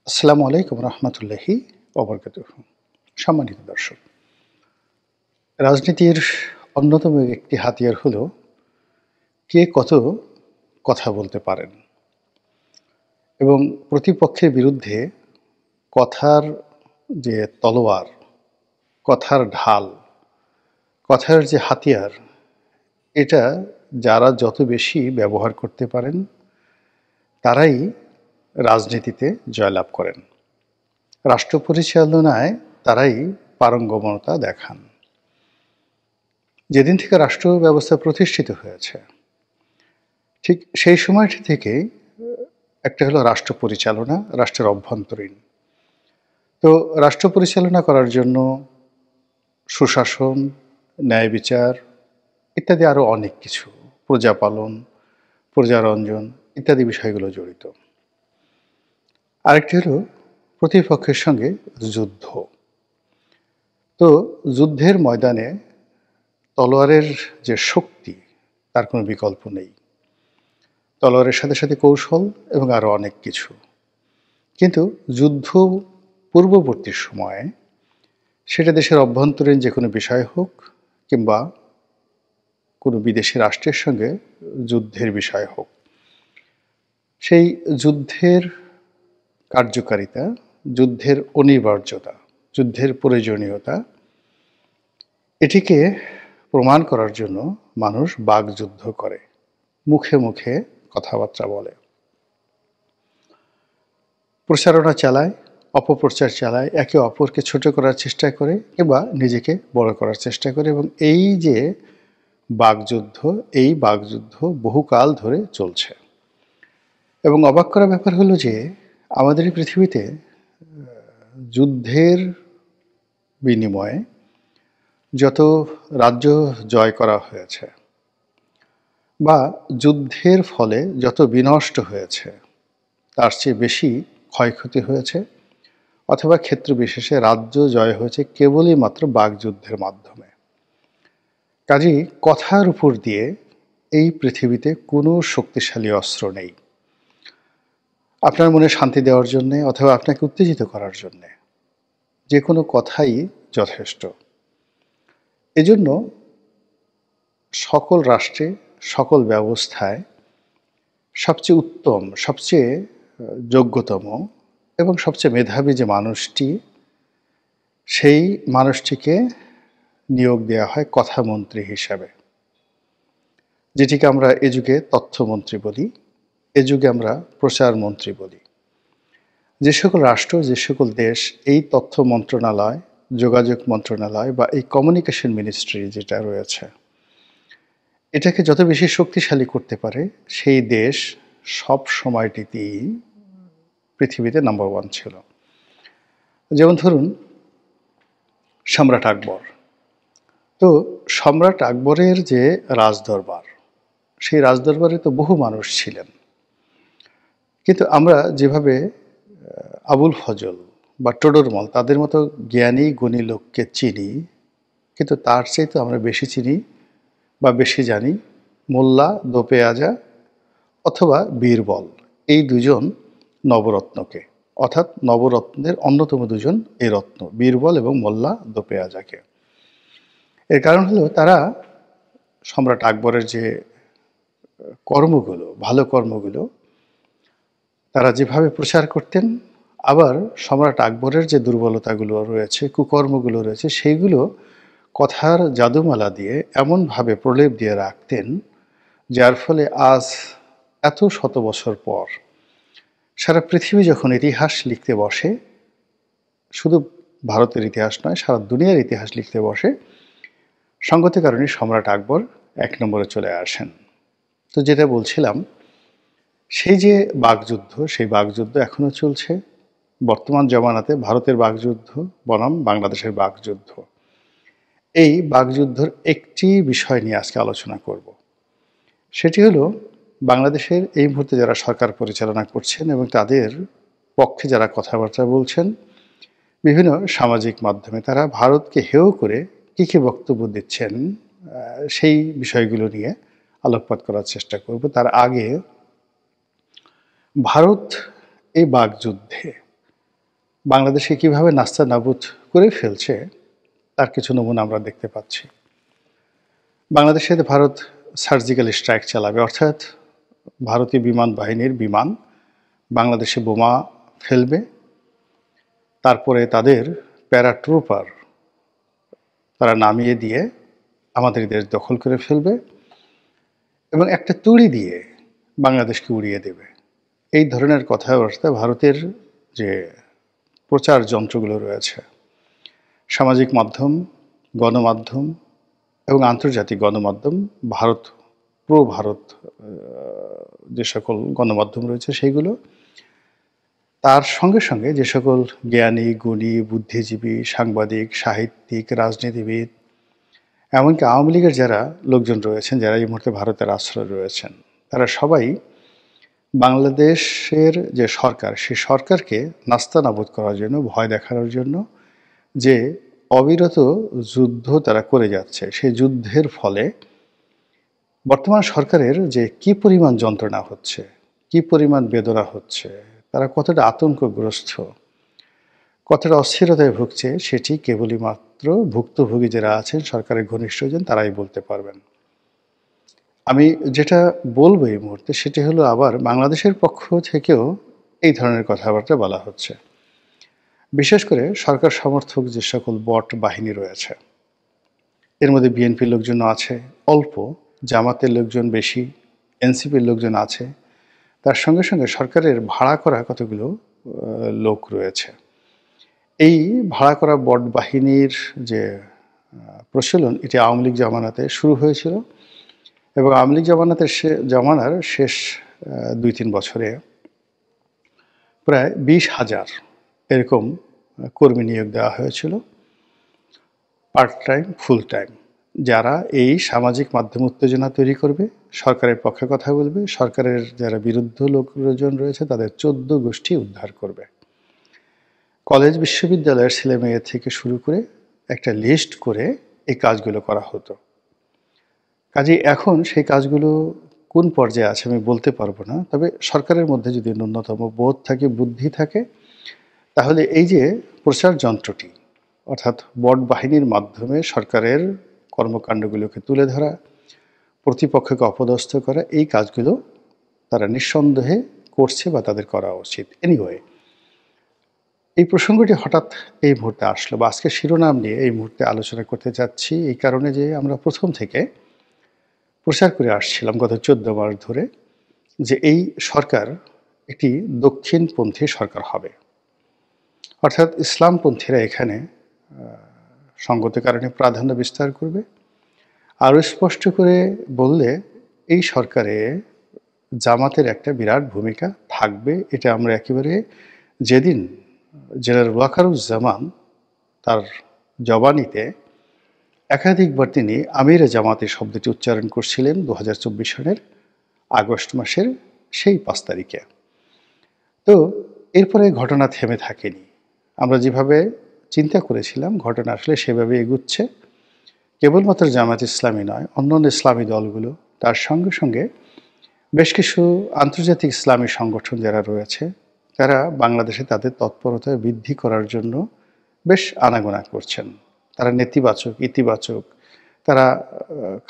আসসালামু আলাইকুম রহমতুল্লাহি ওবরকাতুহ। সম্মানিত দর্শক, রাজনীতির অন্যতম একটি হাতিয়ার হলো কে কত কথা বলতে পারেন এবং প্রতিপক্ষের বিরুদ্ধে কথার যে তলোয়ার, কথার ঢাল, কথার যে হাতিয়ার, এটা যারা যত বেশি ব্যবহার করতে পারেন তারাই রাজনীতিতে জয়লাভ করেন। রাষ্ট্র পরিচালনায় তারাই পারঙ্গমতা দেখান। যেদিন থেকে রাষ্ট্র ব্যবস্থা প্রতিষ্ঠিত হয়েছে ঠিক সেই সময়টি থেকেই একটা হলো রাষ্ট্র পরিচালনা, রাষ্ট্রের অভ্যন্তরীণ। তো রাষ্ট্র পরিচালনা করার জন্য সুশাসন, ন্যায় বিচার ইত্যাদি আরও অনেক কিছু, প্রজাপালন, প্রজারঞ্জন ইত্যাদি বিষয়গুলো জড়িত। আরেকটি হলো প্রতিপক্ষের সঙ্গে যুদ্ধ। তো যুদ্ধের ময়দানে তলোয়ারের যে শক্তি তার কোনো বিকল্প নেই। তলোয়ারের সাথে সাথে কৌশল এবং আরও অনেক কিছু। কিন্তু যুদ্ধ পূর্ববর্তী সময়ে সেটা দেশের অভ্যন্তরীণ যে কোনো বিষয় হোক কিংবা কোনো বিদেশি রাষ্ট্রের সঙ্গে যুদ্ধের বিষয় হোক, সেই যুদ্ধের কার্যকারিতা, যুদ্ধের অনিবার্যতা, যুদ্ধের প্রয়োজনীয়তা এটিকে প্রমাণ করার জন্য মানুষ বাকযুদ্ধ করে, মুখে মুখে কথাবার্তা বলে, প্রচারণা চালায়, অপপ্রচার চালায়, একে অপরকে ছোট করার চেষ্টা করে কিংবা নিজেকে বড় করার চেষ্টা করে। এবং এই যে বাকযুদ্ধ, এই বাকযুদ্ধ বহুকাল ধরে চলছে। এবং অবাক করা ব্যাপার হলো যে আমাদের এই পৃথিবীতে যুদ্ধের বিনিময়ে যত রাজ্য জয় করা হয়েছে বা যুদ্ধের ফলে যত বিনষ্ট হয়েছে তার চেয়ে বেশি ক্ষয়ক্ষতি হয়েছে, অথবা ক্ষেত্র বিশেষে রাজ্য জয় হয়েছে কেবলই মাত্র বাকযুদ্ধের মাধ্যমে। কাজেই কথার উপর দিয়ে এই পৃথিবীতে কোনো শক্তিশালী অস্ত্র নেই আপনার মনে শান্তি দেওয়ার জন্যে অথবা আপনাকে উত্তেজিত করার জন্যে। যে কোনো কথাই যথেষ্ট। এজন্য সকল রাষ্ট্রে, সকল ব্যবস্থায় সবচেয়ে উত্তম, সবচেয়ে যোগ্যতম এবং সবচেয়ে মেধাবী যে মানুষটি, সেই মানুষটিকে নিয়োগ দেওয়া হয় কথামন্ত্রী হিসাবে, যেটিকে আমরা এ যুগে তথ্যমন্ত্রী বলি, এ যুগে আমরা প্রচার মন্ত্রী বলি। যে সকল রাষ্ট্র, যে সকল দেশ এই তথ্য মন্ত্রণালয়, যোগাযোগ মন্ত্রণালয় বা এই কমিউনিকেশন মিনিস্ট্রি যেটা রয়েছে, এটাকে যত বেশি শক্তিশালী করতে পারে সেই দেশ সব সময়টিতেই পৃথিবীতে নাম্বার ওয়ান ছিল। যেমন ধরুন সম্রাট আকবর। তো সম্রাট আকবরের যে রাজদরবার, সেই রাজদরবারে তো বহু মানুষ ছিলেন, কিন্তু আমরা যেভাবে আবুল ফজল বা টোডরমল তাদের মতো জ্ঞানী গুণী লোককে চিনি, কিন্তু তার চাইতে আমরা বেশি চিনি বা বেশি জানি মোল্লা দোপেয়াজা অথবা বীরবল, এই দুজন নবরত্নকে, অর্থাৎ নবরত্নের অন্যতম দুজন এই রত্ন, বীরবল এবং মোল্লা দোপেয়াজাকে। এর কারণ হলো তারা সম্রাট আকবরের যে কর্মগুলো, ভালো কর্মগুলো তারা যেভাবে প্রচার করতেন, আবার সম্রাট আকবরের যে দুর্বলতাগুলো রয়েছে, কুকর্মগুলো রয়েছে, সেইগুলো কথার জাদুমালা দিয়ে এমনভাবে প্রলেপ দিয়ে রাখতেন, যার ফলে আজ এত শত বছর পর সারা পৃথিবী যখন ইতিহাস লিখতে বসে, শুধু ভারতের ইতিহাস নয়, সারা দুনিয়ার ইতিহাস লিখতে বসে, সঙ্গত কারণে সম্রাট আকবর এক নম্বরে চলে আসেন। তো যেটা বলছিলাম, সেই যে বাকযুদ্ধ, সেই বাকযুদ্ধ এখনো চলছে। বর্তমান জমানাতে ভারতের বাকযুদ্ধ বনাম বাংলাদেশের বাকযুদ্ধ, এই বাকযুদ্ধের একটি বিষয় নিয়ে আজকে আলোচনা করব। সেটি হলো বাংলাদেশের এই মুহূর্তে যারা সরকার পরিচালনা করছেন এবং তাদের পক্ষে যারা কথাবার্তা বলছেন বিভিন্ন সামাজিক মাধ্যমে, তারা ভারতকে হেয় করে কী কী বক্তব্য দিচ্ছেন, সেই বিষয়গুলো নিয়ে আলোকপাত করার চেষ্টা করব। তার আগে ভারত এই বাকযুদ্ধে বাংলাদেশে কীভাবে নাস্তানাবুদ করে ফেলছে তার কিছু নমুনা আমরা দেখতে পাচ্ছি। বাংলাদেশে ভারত সার্জিক্যাল স্ট্রাইক চালাবে, অর্থাৎ ভারতীয় বিমান বাহিনীর বিমান বাংলাদেশে বোমা ফেলবে, তারপরে তাদের প্যারাট্রুপার তারা নামিয়ে দিয়ে আমাদের দেশ দখল করে ফেলবে এবং একটা তুড়ি দিয়ে বাংলাদেশকে উড়িয়ে দেবে। এই ধরনের কথাবার্তা ভারতের যে প্রচার যন্ত্রগুলো রয়েছে, সামাজিক মাধ্যম, গণমাধ্যম এবং আন্তর্জাতিক গণমাধ্যম, ভারত যে সকল গণমাধ্যম রয়েছে সেইগুলো, তার সঙ্গে সঙ্গে যে সকল জ্ঞানী, গুণী, বুদ্ধিজীবী, সাংবাদিক, সাহিত্যিক, রাজনীতিবিদ, এমনকি আওয়ামী লীগের যারা লোকজন রয়েছেন, যারা এই মুহূর্তে ভারতের আশ্রয় রয়েছেন, তারা সবাই বাংলাদেশের যে সরকার, সেই সরকারকে নাস্তানাবুদ করার জন্য, ভয় দেখানোর জন্য যে অবিরত যুদ্ধ তারা করে যাচ্ছে, সেই যুদ্ধের ফলে বর্তমান সরকারের যে কি পরিমাণ যন্ত্রণা হচ্ছে, কি পরিমাণ বেদনা হচ্ছে, তারা কতটা আতঙ্কগ্রস্ত, কতটা অস্থিরতায় ভুগছে, সেটি কেবলই মাত্র ভুক্তভোগী যারা আছেন, সরকারের ঘনিষ্ঠজন, তারাই বলতে পারবেন। আমি যেটা বলবো এই মুহূর্তে সেটি হলো, আবার বাংলাদেশের পক্ষ থেকেও এই ধরনের কথাবার্তা বলা হচ্ছে। বিশেষ করে সরকার সমর্থক যে সকল বট বাহিনী রয়েছে, এর মধ্যে বিএনপির লোকজন আছে অল্প, জামাতের লোকজন বেশি, এনসিপির লোকজন আছে, তার সঙ্গে সঙ্গে সরকারের ভাড়া করা কতগুলো লোক রয়েছে। এই ভাড়া করা বট বাহিনীর যে প্রচলন, এটি আওয়ামী লীগ জামানাতে শুরু হয়েছিল এবং আওয়ামী লীগ জামানার শেষ 2-3 বছরে প্রায় 20,000 এরকম কর্মী নিয়োগ দেওয়া হয়েছিল, পার্ট টাইম, ফুল টাইম, যারা এই সামাজিক মাধ্যম উত্তেজনা তৈরি করবে, সরকারের পক্ষে কথা বলবে, সরকারের যারা বিরুদ্ধ লোকজন রয়েছে তাদের 14 গোষ্ঠী উদ্ধার করবে। কলেজ বিশ্ববিদ্যালয়ের ছেলে মেয়ে থেকে শুরু করে একটা লিস্ট করে এই কাজগুলো করা হতো। কাজে এখন সেই কাজগুলো কোন পর্যায়ে আছে আমি বলতে পারবো না, তবে সরকারের মধ্যে যদি ন্যূনতম বোধ থাকে, বুদ্ধি থাকে, তাহলে এই যে প্রচার যন্ত্রটি, অর্থাৎ বট বাহিনীর মাধ্যমে সরকারের কর্মকাণ্ডগুলোকে তুলে ধরা, প্রতিপক্ষকে অপদস্থ করা, এই কাজগুলো তারা নিঃসন্দেহে করছে বা তাদের করা উচিত। এনিওয়ে, এই প্রসঙ্গটি হঠাৎ এই মুহূর্তে আসলো বা আজকে শিরোনাম নিয়ে এই মুহূর্তে আলোচনা করতে যাচ্ছি এই কারণে যে আমরা প্রথম থেকে প্রচার করে আসছিলাম গত 14 মাস ধরে যে এই সরকার একটি দক্ষিণপন্থী সরকার হবে, অর্থাৎ ইসলামপন্থীরা এখানে সঙ্গত কারণে প্রাধান্য বিস্তার করবে। আরও স্পষ্ট করে বললে এই সরকারে জামাতের একটা বিরাট ভূমিকা থাকবে। এটা আমরা একেবারে যেদিন জেনারেল ওয়াকারুজ্জামান তার জবানিতে একাধিকবার তিনি আমিরে জামাতে শব্দটি উচ্চারণ করছিলেন 2024 সালের আগস্ট মাসের সেই 5 তারিখে। তো এরপরে ঘটনা থেমে থাকেনি। আমরা যেভাবে চিন্তা করেছিলাম ঘটনা আসলে সেভাবে এগুচ্ছে। কেবলমাত্র জামাত ইসলামী নয়, অন্যান্য ইসলামী দলগুলো, তার সঙ্গে সঙ্গে বেশ কিছু আন্তর্জাতিক ইসলামী সংগঠন যারা রয়েছে, তারা বাংলাদেশে তাদের তৎপরতা বৃদ্ধি করার জন্য বেশ আনাগোনা করছেন। তারা নেতিবাচক, ইতিবাচক, তারা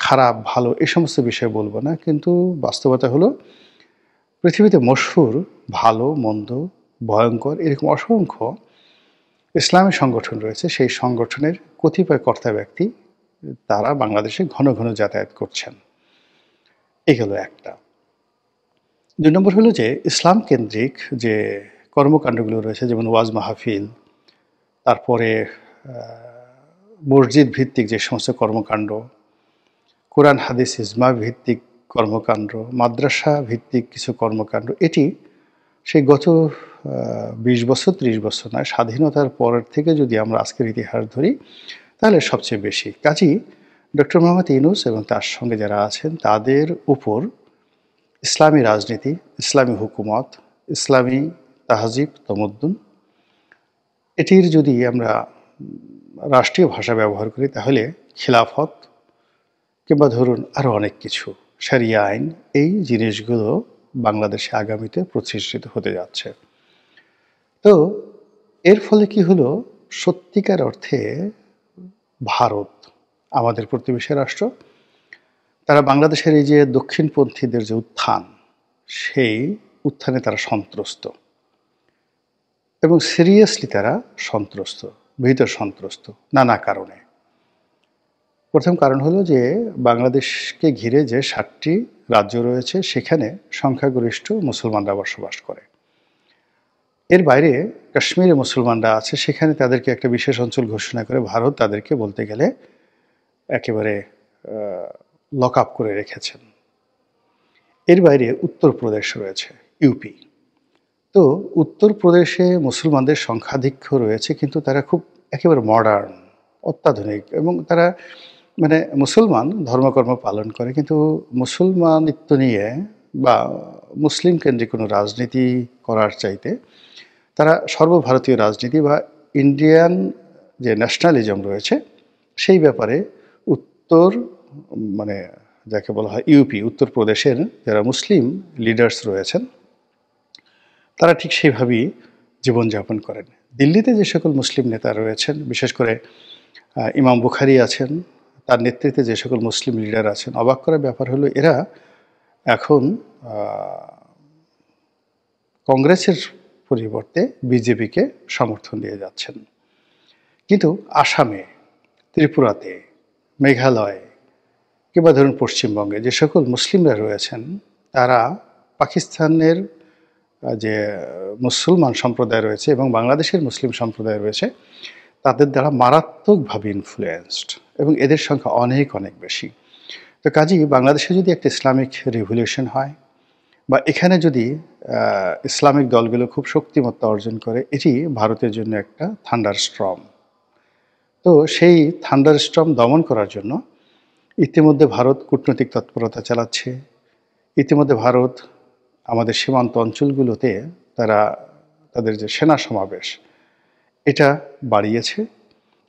খারাপ, ভালো, এই সমস্ত বিষয় বলবো না, কিন্তু বাস্তবতা হলো পৃথিবীতে মশহুর ভালো, মন্দ, ভয়ঙ্কর এরকম অসংখ্য ইসলামী সংগঠন রয়েছে। সেই সংগঠনের কতিপয় কর্তা ব্যক্তি তারা বাংলাদেশে ঘন ঘন যাতায়াত করছেন। এই হলো একটা। 2 নম্বর হলো যে ইসলাম কেন্দ্রিক যে কর্মকাণ্ডগুলো রয়েছে, যেমন ওয়াজ মাহফিল, তারপরে মসজিদ ভিত্তিক যে সমস্ত কর্মকাণ্ড, কোরআন হাদিস ইজমা ভিত্তিক কর্মকাণ্ড, মাদ্রাসা ভিত্তিক কিছু কর্মকাণ্ড, এটি সেই গত 20 বছর 30 বছর নয়, স্বাধীনতার পরের থেকে যদি আমরা আজকের ইতিহাস ধরি তাহলে সবচেয়ে বেশি। কাজেই ডক্টর মোহাম্মদ ইউনূস এবং তার সঙ্গে যারা আছেন তাদের উপর ইসলামী রাজনীতি, ইসলামী হুকুমত, ইসলামী তাহজিব তমদ্দুন, এটির যদি আমরা রাষ্ট্রীয় ভাষা ব্যবহার করি তাহলে খিলাফত কিংবা ধরুন আরও অনেক কিছু, শরিয়া আইন, এই জিনিসগুলো বাংলাদেশে আগামীতে প্রতিষ্ঠিত হতে যাচ্ছে। তো এর ফলে কি হলো, সত্যিকার অর্থে ভারত, আমাদের প্রতিবেশী রাষ্ট্র, তারা বাংলাদেশের এই যে দক্ষিণপন্থীদের যে উত্থান, সেই উত্থানে তারা সন্ত্রস্ত এবং সিরিয়াসলি তারা সন্ত্রস্ত, ভীত সন্ত্রস্ত নানা কারণে। প্রথম কারণ হলো যে বাংলাদেশকে ঘিরে যে ৭টি রাজ্য রয়েছে সেখানে সংখ্যাগরিষ্ঠ মুসলমানরা বসবাস করে। এর বাইরে কাশ্মীরে মুসলমানরা আছে, সেখানে তাদেরকে একটা বিশেষ অঞ্চল ঘোষণা করে ভারত তাদেরকে বলতে গেলে একেবারে লক আপ করে রেখেছেন। এর বাইরে উত্তরপ্রদেশ রয়েছে, ইউপি। তো উত্তরপ্রদেশে মুসলমানদের সংখ্যাধিক্য রয়েছে, কিন্তু তারা খুব একেবারে মডার্ন, অত্যাধুনিক, এবং তারা মানে মুসলমান ধর্মকর্ম পালন করে, কিন্তু মুসলমানিত্ব নিয়ে বা মুসলিম কেন্দ্রিক কোনো রাজনীতি করার চাইতে তারা সর্বভারতীয় রাজনীতি বা ইন্ডিয়ান যে ন্যাশনালিজম রয়েছে সেই ব্যাপারে উত্তর মানে যাকে বলা হয় ইউপি, উত্তরপ্রদেশের যারা মুসলিম লিডার্স রয়েছেন তারা ঠিক সেইভাবেই জীবনযাপন করেন। দিল্লিতে যে সকল মুসলিম নেতা রয়েছেন, বিশেষ করে ইমাম বুখারি আছেন, তার নেতৃত্বে যে সকল মুসলিম লিডার আছেন, অবাক করার ব্যাপার হলো এরা এখন কংগ্রেসের পরিবর্তে বিজেপিকে সমর্থন দিয়ে যাচ্ছেন। কিন্তু আসামে, ত্রিপুরাতে, মেঘালয় কিংবা ধরুন পশ্চিমবঙ্গে যে সকল মুসলিমরা রয়েছেন তারা পাকিস্তানের যে মুসলমান সম্প্রদায় রয়েছে এবং বাংলাদেশের মুসলিম সম্প্রদায় রয়েছে তাদের দ্বারা মারাত্মকভাবে ইনফ্লুয়েন্সড, এবং এদের সংখ্যা অনেক অনেক বেশি। তো কাজেই বাংলাদেশে যদি একটা ইসলামিক রিভলিউশন হয় বা এখানে যদি ইসলামিক দলগুলো খুব শক্তিমত্তা অর্জন করে, এটি ভারতের জন্য একটা থান্ডার স্ট্রম। তো সেই থান্ডার স্ট্রম দমন করার জন্য ইতিমধ্যে ভারত কূটনৈতিক তৎপরতা চালাচ্ছে। ইতিমধ্যে ভারত আমাদের সীমান্ত অঞ্চলগুলোতে তারা তাদের যে সেনা সমাবেশ এটা বাড়িয়েছে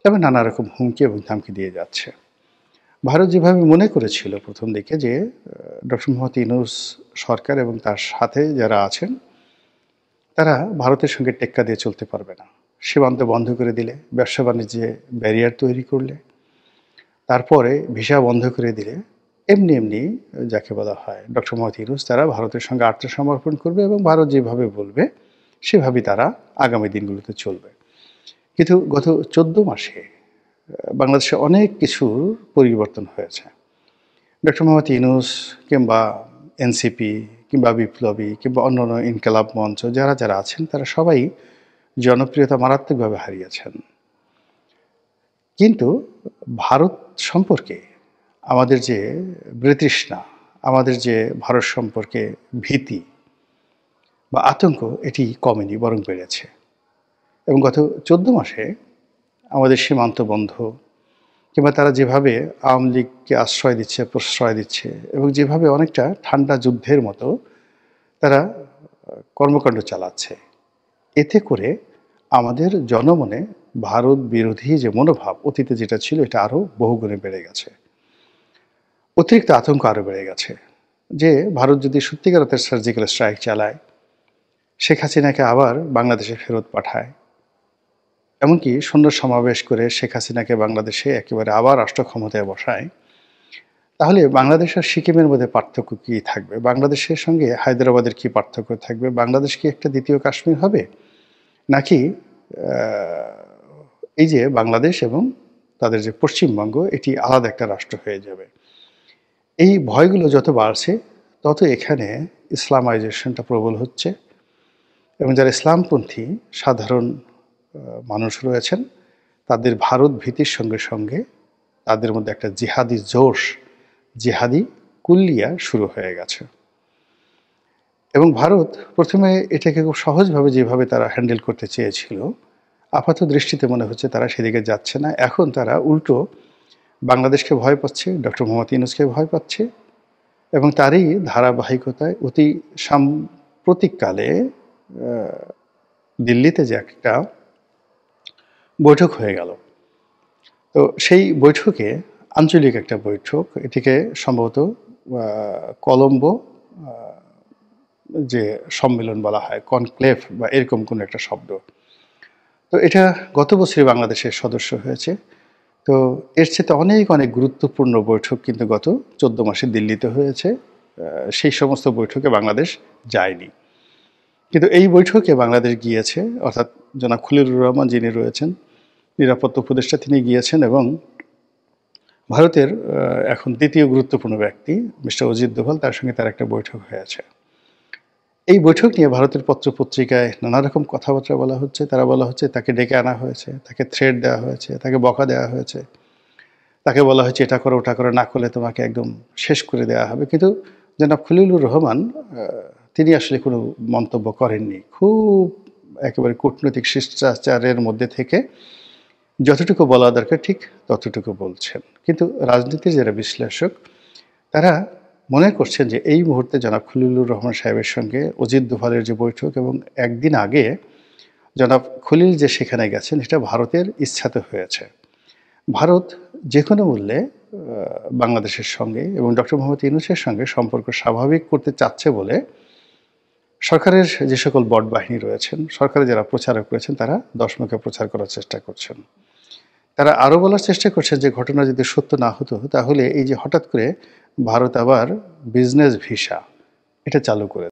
এবং নানা রকম হুমকি এবং ধামকি দিয়ে যাচ্ছে। ভারত যেভাবে মনে করেছিল প্রথম দিকে যে ডক্টর মোহাম্মদ ইউনূস সরকার এবং তার সাথে যারা আছেন তারা ভারতের সঙ্গে টেক্কা দিয়ে চলতে পারবে না, সীমান্ত বন্ধ করে দিলে, ব্যবসা বাণিজ্যে ব্যারিয়ার তৈরি করলে, তারপরে ভিসা বন্ধ করে দিলে এমনি এমনি যাকে বলা হয় ডক্টর মোহাম্মদ ইউনূস তারা ভারতের সঙ্গে আত্মসমর্পণ করবে এবং ভারত যেভাবে বলবে সেভাবেই তারা আগামী দিনগুলোতে চলবে। কিন্তু গত 14 মাসে বাংলাদেশে অনেক কিছুর পরিবর্তন হয়েছে। ডক্টর মোহাম্মদ ইউনূস কিংবা এনসিপি কিংবা বিপ্লবী কিংবা অন্যান্য ইনকালাব মঞ্চ যারা যারা আছেন তারা সবাই জনপ্রিয়তা মারাত্মকভাবে হারিয়েছেন। কিন্তু ভারত সম্পর্কে আমাদের যে বিতৃষ্ণা, আমাদের যে ভারত সম্পর্কে ভীতি বা আতঙ্ক, এটি কমেনি, বরং বেড়েছে। এবং গত 14 মাসে আমাদের সীমান্ত বন্ধ কিংবা তারা যেভাবে আওয়ামী লীগকে আশ্রয় দিচ্ছে, প্রশ্রয় দিচ্ছে এবং যেভাবে অনেকটা ঠান্ডা যুদ্ধের মতো তারা কর্মকাণ্ড চালাচ্ছে, এতে করে আমাদের জনমনে ভারত বিরোধী যে মনোভাব অতীতে যেটা ছিল এটা আরও বহুগুণে বেড়ে গেছে। অতিরিক্ত আতঙ্ক আরও বেড়ে গেছে যে ভারত যদি সত্যিকার অর্থে সার্জিক্যাল স্ট্রাইক চালায়, শেখ হাসিনাকে আবার বাংলাদেশে ফেরত পাঠায়, এমনকি সৈন্য সমাবেশ করে শেখ হাসিনাকে বাংলাদেশে একেবারে আবার রাষ্ট্র ক্ষমতায় বসায়, তাহলে বাংলাদেশ আর সিকিমের মধ্যে পার্থক্য কী থাকবে? বাংলাদেশের সঙ্গে হায়দ্রাবাদের কী পার্থক্য থাকবে? বাংলাদেশ কি একটা দ্বিতীয় কাশ্মীর হবে? নাকি এই যে বাংলাদেশ এবং তাদের যে পশ্চিমবঙ্গ এটি আলাদা একটা রাষ্ট্র হয়ে যাবে? এই ভয়গুলো যত বাড়ছে তত এখানে ইসলামাইজেশনটা প্রবল হচ্ছে এবং যারা ইসলামপন্থী সাধারণ মানুষ রয়েছেন তাদের ভারত ভীতির সঙ্গে সঙ্গে তাদের মধ্যে একটা জিহাদি জোশ, জিহাদি কুল্লিয়া শুরু হয়ে গেছে। এবং ভারত প্রথমে এটাকে খুব সহজভাবে যেভাবে তারা হ্যান্ডেল করতে চেয়েছিল, আপাত দৃষ্টিতে মনে হচ্ছে তারা সেদিকে যাচ্ছে না। এখন তারা উল্টো বাংলাদেশকে ভয় পাচ্ছে, ডক্টর মোহাম্মদ ইউনূসকে ভয় পাচ্ছে এবং তারই ধারাবাহিকতায় অতি সাম্প্রতিককালে দিল্লিতে যে একটা বৈঠক হয়ে গেল, তো সেই বৈঠকে আঞ্চলিক একটা বৈঠক, এটিকে সম্ভবত কলম্বো যে সম্মেলন বলা হয়, কনক্লেভ বা এরকম কোনো একটা শব্দ। তো তো এটা গত বছরই বাংলাদেশের সদস্য হয়েছে। তো এর চাইতে অনেক, অনেক গুরুত্বপূর্ণ বৈঠক কিন্তু গত ১৪ মাসে দিল্লিতে হয়েছে। সেই সমস্ত বৈঠকে বাংলাদেশ যায়নি। কিন্তু এই বৈঠকে বাংলাদেশ গিয়েছে, অর্থাৎ জনাব খলিলুর রহমান যিনি রয়েছেন নিরাপত্তা উপদেষ্টা, তিনি গিয়েছেন এবং ভারতের এখন ২য় গুরুত্বপূর্ণ ব্যক্তি মিস্টার অজিত দোভাল, তার সঙ্গে তার একটা বৈঠক হয়েছে। এই বৈঠক নিয়ে ভারতের পত্র-পত্রিকায় নানা রকম কথাবার্তা বলা হচ্ছে। তারা বলা হচ্ছে তাকে ডেকে আনা হয়েছে, তাকে থ্রেট দেওয়া হয়েছে, তাকে বকা দেওয়া হয়েছে। তাকে বলা হয়েছে এটা করো, ওটা করো, না করলে তোমাকে একদম শেষ করে দেওয়া হবে। কিন্তু জনাব খলিলুর রহমান তিনি আসলে কোনো মন্তব্য করেননি। খুব একেবারে কূটনৈতিক শিষ্টাচারের মধ্যে থেকে যতটুকু বলা দরকার ঠিক ততটুকু বলছেন। কিন্তু রাজনীতির যারা বিশ্লেষক তারা মনে করছেন যে এই মুহূর্তে জনাব খলিলুর রহমান সাহেবের সঙ্গে অজিত দোভালের যে বৈঠক এবং একদিন আগে জনাব খলিল যে সেখানে গেছেন, এটা ভারতের ইচ্ছাতে হয়েছে। ভারত যে কোনো মূল্যে বাংলাদেশের সঙ্গে এবং ডক্টর মোহাম্মদ ইউনূসের সঙ্গে সম্পর্ক স্বাভাবিক করতে চাচ্ছে বলে সরকারের যে সকল বট বাহিনী রয়েছেন, সরকারের যারা প্রচারক রয়েছেন, তারা দশমুখে প্রচার করার চেষ্টা করছেন। তারা আরও বলার চেষ্টা করছেন যে ঘটনা যদি সত্য না হতো তাহলে এই যে হঠাৎ করে ভারত আবার বিজনেস ভিসা এটা চালু করে